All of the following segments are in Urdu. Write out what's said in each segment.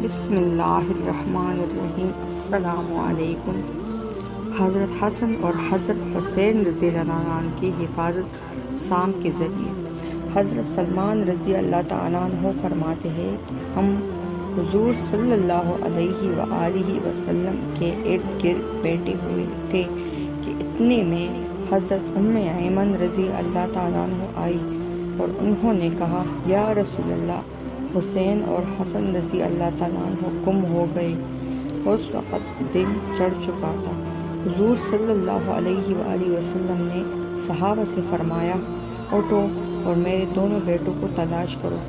بسم اللہ الرحمن الرحیم۔ السلام علیکم۔ حضرت حسن اور حضرت حسین رضی اللہ عنہ کی حفاظت سام کے ذریعے۔ حضرت سلمان رضی اللہ تعالیٰ عنہ فرماتے ہیں کہ ہم حضور صلی اللہ علیہ وآلہ وسلم کے ارد گرد بیٹھے ہوئے تھے کہ اتنے میں حضرت ام ایمن رضی اللہ تعالیٰ عنہ آئی اور انہوں نے کہا، یا رسول اللہ، حسین اور حسن رضی اللہ تعالیٰ عنہ گم ہو گئے۔ اس وقت دن چڑھ چکا تھا۔ حضور صلی اللہ علیہ وآلہ وسلم نے صحابہ سے فرمایا، اٹھو اور میرے دونوں بیٹوں کو تلاش کرو۔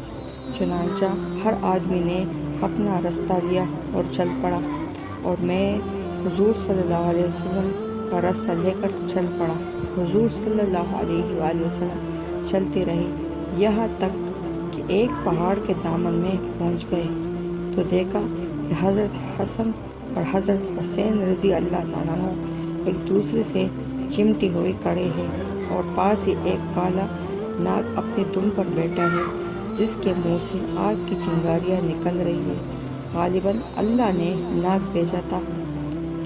چنانچہ ہر آدمی نے اپنا رستہ لیا اور چل پڑا، اور میں حضور صلی اللہ علیہ وسلم کا رستہ لے کر چل پڑا۔ حضور صلی اللہ علیہ وآلہ وسلم چلتے رہے یہاں تک کہ ایک پہاڑ کے دامن میں پہنچ گئے تو دیکھا کہ حضرت حسن اور حضرت حسین رضی اللہ تعالیٰ عنہ ایک دوسرے سے چمٹے ہوئے کھڑے ہیں، اور پاس ہی ایک کالا ناگ اپنے دم پر بیٹھا ہے جس کے منہ سے آگ کی چنگاریاں نکل رہی ہے۔ غالباً اللہ نے ناگ بھیجا تھا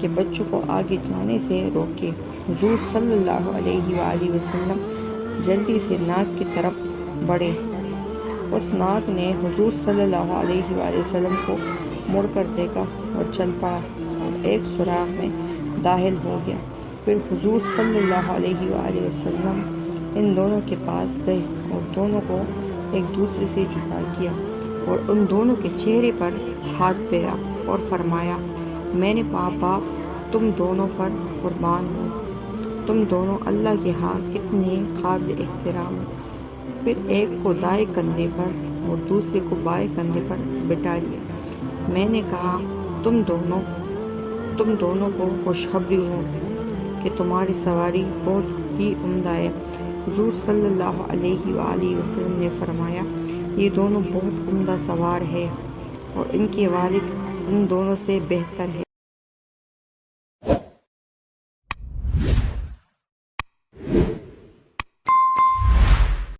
کہ بچوں کو آگے جانے سے روکے۔ حضور صلی اللہ علیہ وآلہ وسلم جلدی سے ناگ کی طرف بڑھے۔ اس ناگ نے حضور صلی اللہ علیہ وآلہ وسلم کو مڑ کر دیکھا اور چل پڑا اور ایک سوراخ میں داخل ہو گیا۔ پھر حضور صلی اللہ علیہ وآلہ وسلم ان دونوں کے پاس گئے اور دونوں کو ایک دوسرے سے جدا کیا اور ان دونوں کے چہرے پر ہاتھ پھیرا اور فرمایا، میرے ماں باپ تم دونوں پر قربان ہو، تم دونوں اللہ کے ہاں کتنے قابل احترام ہو۔ پھر ایک کو دائیں کندھے پر اور دوسرے کو بائیں کندھے پر بٹھا لیا۔ میں نے کہا، تم دونوں کو خوشخبری ہو کہ تمہاری سواری بہت ہی عمدہ ہے۔ حضور صلی اللہ علیہ وآلہ وسلم نے فرمایا، یہ دونوں بہت عمدہ سوار ہیں اور ان کے والد ان دونوں سے بہتر ہے۔